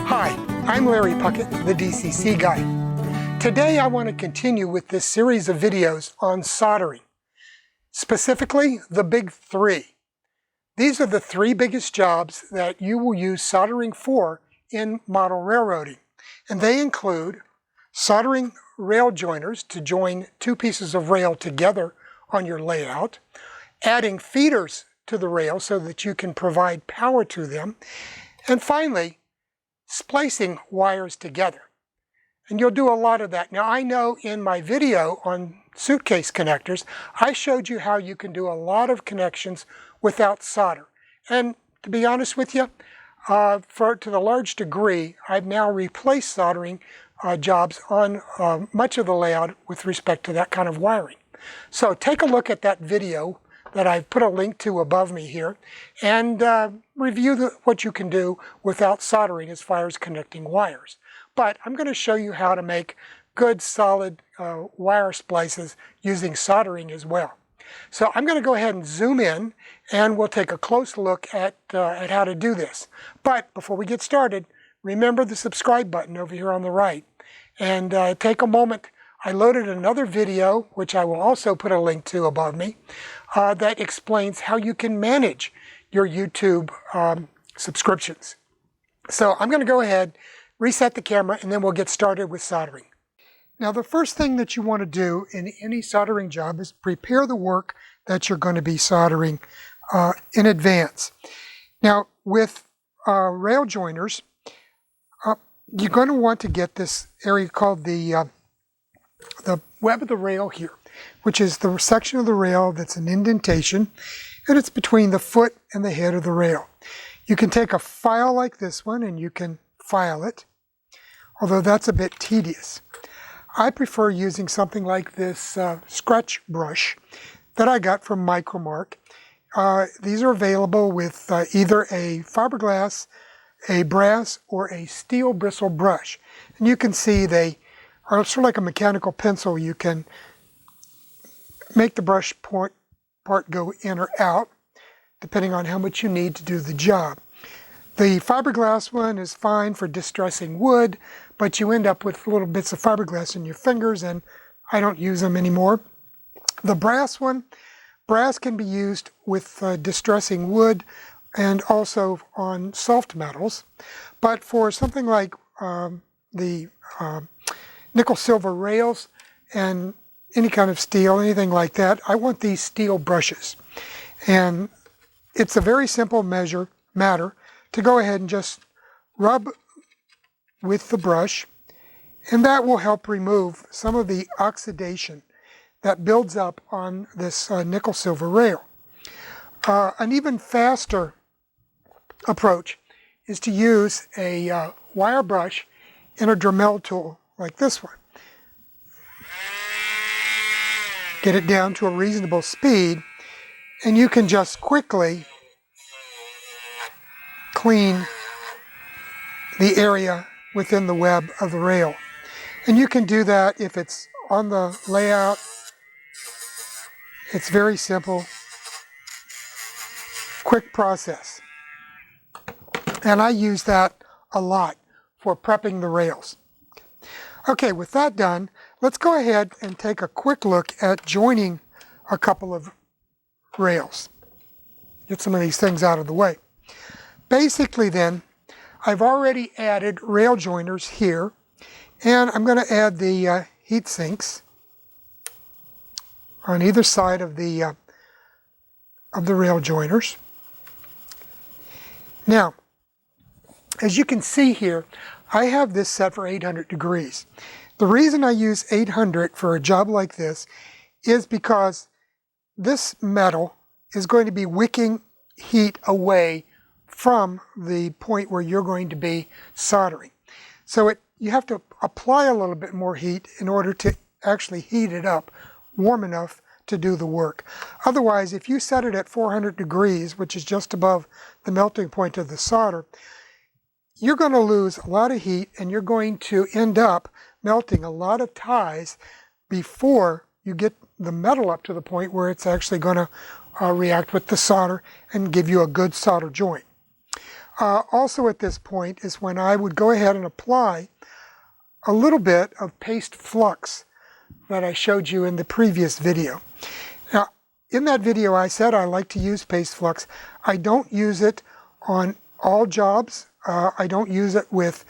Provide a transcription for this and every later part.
Hi, I'm Larry Puckett, the DCC guy. Today I want to continue with this series of videos on soldering, specifically the big three. These are the three biggest jobs that you will use soldering for in model railroading, and they include soldering rail joiners to join two pieces of rail together on your layout, adding feeders to the rail so that you can provide power to them, and finally, splicing wires together. And you'll do a lot of that. Now I know in my video on suitcase connectors, I showed you how you can do a lot of connections without solder. And to be honest with you, to the large degree, I've now replaced soldering jobs on much of the layout with respect to that kind of wiring. So take a look at that video that I've put a link to above me here, and review what you can do without soldering as far as connecting wires. But I'm going to show you how to make good solid wire splices using soldering as well. So I'm going to go ahead and zoom in, and we'll take a close look at how to do this. But before we get started, remember the subscribe button over here on the right, and take a moment. I loaded another video, which I will also put a link to above me, that explains how you can manage your YouTube subscriptions. So I'm going to go ahead, reset the camera, and then we'll get started with soldering. Now the first thing that you want to do in any soldering job is prepare the work that you're going to be soldering in advance. Now with rail joiners, you're going to want to get this area called the web of the rail here, which is the section of the rail that's an indentation, and it's between the foot and the head of the rail. You can take a file like this one and you can file it, although that's a bit tedious. I prefer using something like this scratch brush that I got from Micromark. These are available with either a fiberglass, a brass, or a steel bristle brush. And you can see they are sort of like a mechanical pencil. You can make the brush part go in or out, depending on how much you need to do the job. The fiberglass one is fine for distressing wood, but you end up with little bits of fiberglass in your fingers, and I don't use them anymore. The brass one, brass can be used with distressing wood and also on soft metals, but for something like the nickel silver rails and any kind of steel, anything like that, I want these steel brushes. And it's a very simple matter to go ahead and just rub with the brush, and that will help remove some of the oxidation that builds up on this nickel silver rail. An even faster approach is to use a wire brush and a Dremel tool like this one. Get it down to a reasonable speed, and you can just quickly clean the area within the web of the rail. And you can do that if it's on the layout. It's very simple, quick process. And I use that a lot for prepping the rails. Okay, with that done, let's go ahead and take a quick look at joining a couple of rails. Get some of these things out of the way. Basically then, I've already added rail joiners here, and I'm going to add the heat sinks on either side of the rail joiners. Now, as you can see here, I have this set for 800 degrees. The reason I use 800 for a job like this is because this metal is going to be wicking heat away from the point where you're going to be soldering. So you have to apply a little bit more heat in order to actually heat it up warm enough to do the work. Otherwise, if you set it at 400 degrees, which is just above the melting point of the solder, you're going to lose a lot of heat, and you're going to end up melting a lot of ties before you get the metal up to the point where it's actually going to react with the solder and give you a good solder joint. Also at this point is when I would go ahead and apply a little bit of paste flux that I showed you in the previous video. Now, in that video I said I like to use paste flux. I don't use it on all jobs. I don't use it with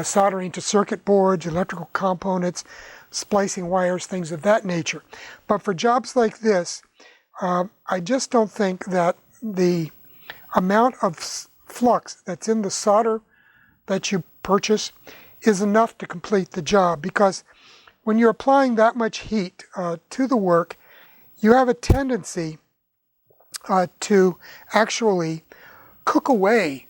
soldering to circuit boards, electrical components, splicing wires, things of that nature. But for jobs like this, I just don't think that the amount of flux that's in the solder that you purchase is enough to complete the job, because when you're applying that much heat to the work, you have a tendency to actually cook away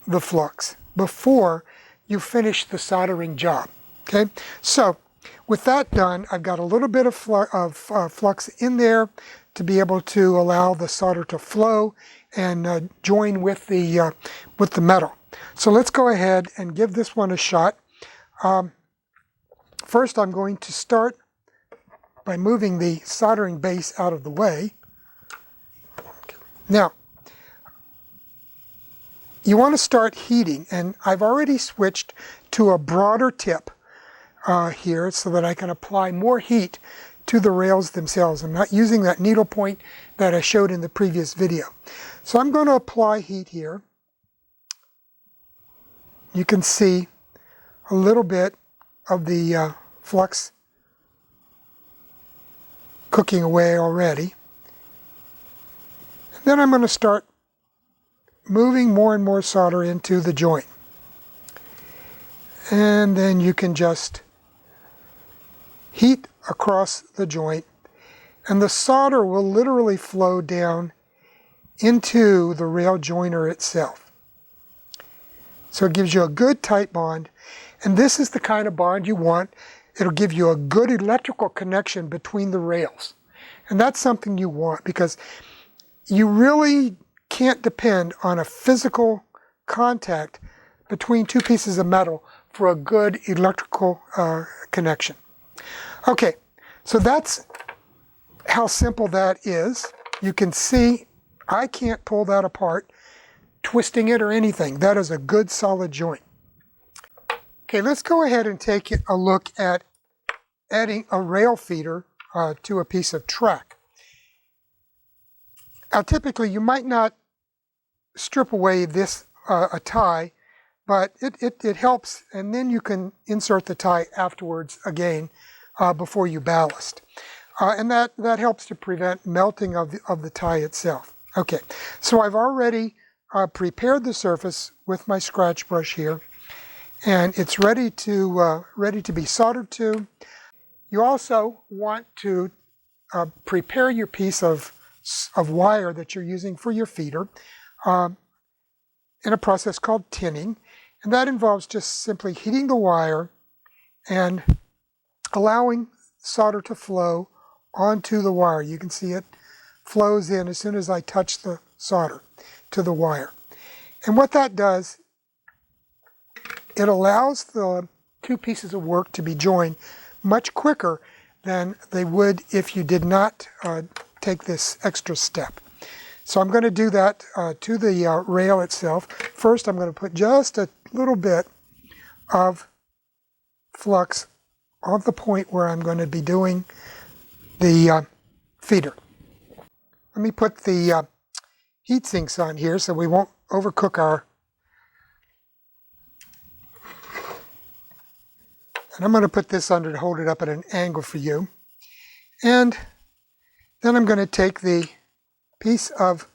the flux before you finish the soldering job. Okay, so with that done, I've got a little bit of flux in there to be able to allow the solder to flow and join with the metal. So let's go ahead and give this one a shot. First, I'm going to start by moving the soldering base out of the way. Okay. Now, you want to start heating, and I've already switched to a broader tip here so that I can apply more heat to the rails themselves. I'm not using that needle point that I showed in the previous video. So I'm going to apply heat here. You can see a little bit of the flux cooking away already. And then I'm going to start moving more and more solder into the joint. And then you can just heat across the joint, and the solder will literally flow down into the rail joiner itself. So it gives you a good tight bond, and this is the kind of bond you want. It'll give you a good electrical connection between the rails, and that's something you want, because you really can't depend on a physical contact between two pieces of metal for a good electrical connection. Okay, so that's how simple that is. You can see I can't pull that apart, twisting it or anything. That is a good solid joint. Okay, let's go ahead and take a look at adding a rail feeder to a piece of track. Now, typically you might not strip away this a tie, but it helps, and then you can insert the tie afterwards again before you ballast. And that helps to prevent melting of the tie itself. Okay, so I've already prepared the surface with my scratch brush here, and it's ready to be soldered to. You also want to prepare your piece of wire that you're using for your feeder in a process called tinning, and that involves just simply heating the wire and allowing solder to flow onto the wire. You can see it flows in as soon as I touch the solder to the wire. And what that does, it allows the two pieces of work to be joined much quicker than they would if you did not take this extra step. So I'm going to do that to the rail itself. First, I'm going to put just a little bit of flux on the point where I'm going to be doing the feeder. Let me put the heat sinks on here so we won't overcook our. And I'm going to put this under to hold it up at an angle for you. And then I'm going to take the piece of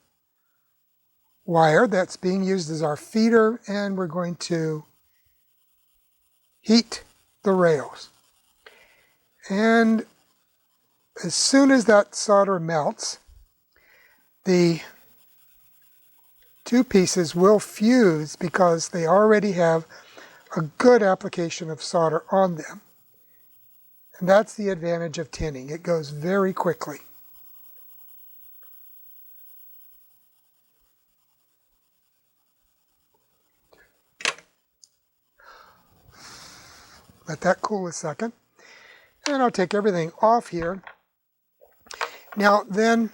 wire that's being used as our feeder, and we're going to heat the rails. And as soon as that solder melts, the two pieces will fuse because they already have a good application of solder on them. And that's the advantage of tinning. It goes very quickly. Let that cool a second. And I'll take everything off here. Now then,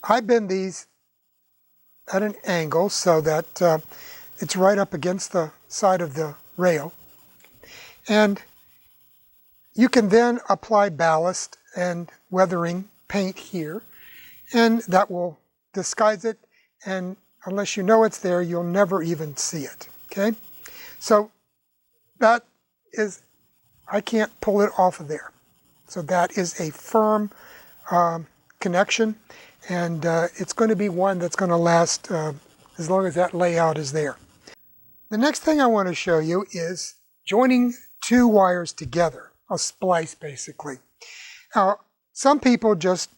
I bend these at an angle so that It's right up against the side of the rail. And you can then apply ballast and weathering paint here, and that will disguise it, and unless you know it's there, you'll never even see it, okay? So that is, I can't pull it off of there. So that is a firm connection, and it's going to be one that's going to last as long as that layout is there. The next thing I want to show you is joining two wires together, a splice basically. Now, some people just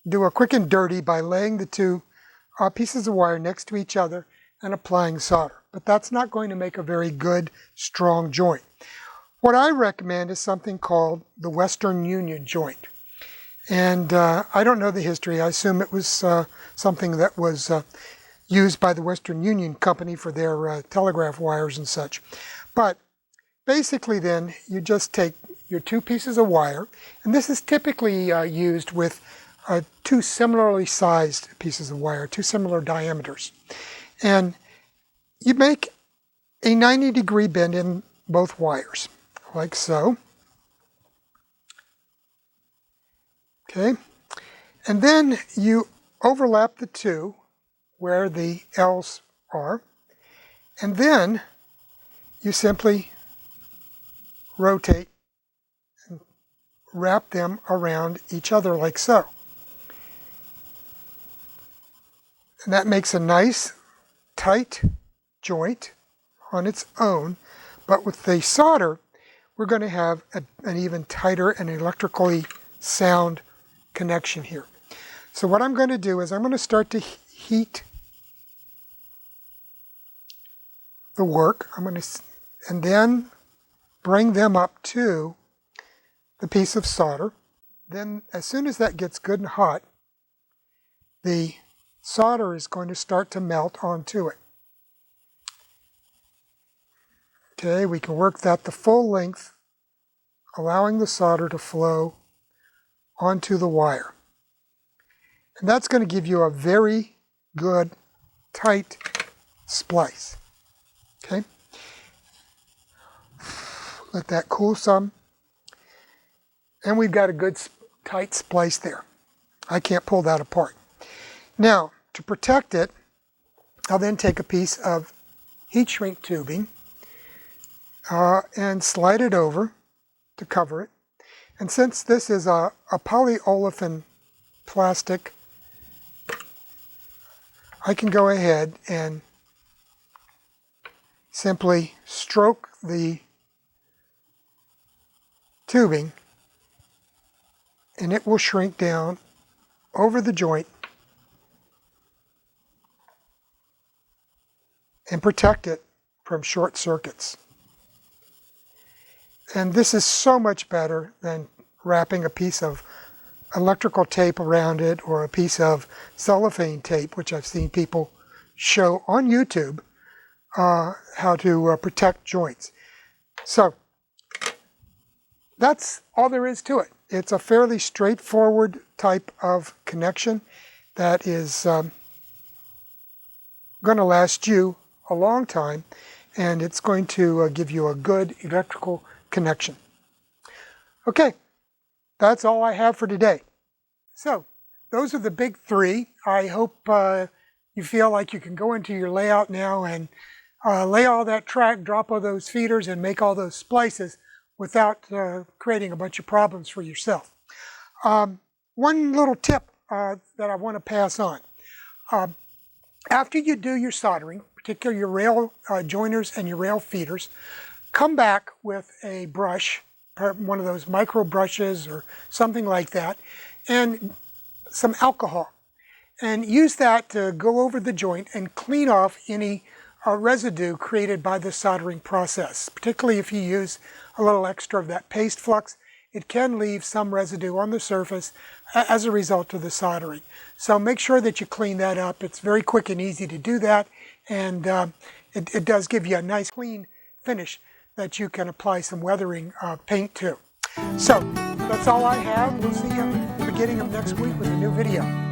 do a quick and dirty by laying the two pieces of wire next to each other and applying solder, but that's not going to make a very good, strong joint. What I recommend is something called the Western Union joint. And I don't know the history. I assume it was something that was used by the Western Union Company for their telegraph wires and such. But basically then, you just take your two pieces of wire, and this is typically used with two similarly sized pieces of wire, two similar diameters. And you make a 90-degree bend in both wires, like so. Okay, and then you overlap the two where the L's are, and then you simply rotate and wrap them around each other like so. And that makes a nice, tight joint on its own, but with the solder, we're going to have an even tighter and electrically sound connection here. So what I'm going to do is I'm going to start to heat the work. And then bring them up to the piece of solder. Then as soon as that gets good and hot, the solder is going to start to melt onto it. Okay, we can work that the full length, allowing the solder to flow onto the wire. And that's going to give you a very good, tight splice. Okay? Let that cool some. And we've got a good, tight splice there. I can't pull that apart. Now, to protect it, I'll then take a piece of heat shrink tubing and slide it over to cover it. And since this is a polyolefin plastic, I can go ahead and simply stroke the tubing, and it will shrink down over the joint and protect it from short circuits. And this is so much better than wrapping a piece of electrical tape around it or a piece of cellophane tape, which I've seen people show on YouTube how to protect joints. So that's all there is to it. It's a fairly straightforward type of connection that is going to last you a long time, and it's going to give you a good electrical connection. Okay, that's all I have for today. So those are the big three. I hope you feel like you can go into your layout now and lay all that track, drop all those feeders, and make all those splices without creating a bunch of problems for yourself. One little tip that I want to pass on. After you do your soldering, particularly your rail joiners and your rail feeders, come back with a brush, one of those micro brushes or something like that, and some alcohol. And use that to go over the joint and clean off any residue created by the soldering process. Particularly if you use a little extra of that paste flux, it can leave some residue on the surface as a result of the soldering. So make sure that you clean that up. It's very quick and easy to do that, and it does give you a nice clean finish that you can apply some weathering paint to. So that's all I have. We'll see you at the beginning of next week with a new video.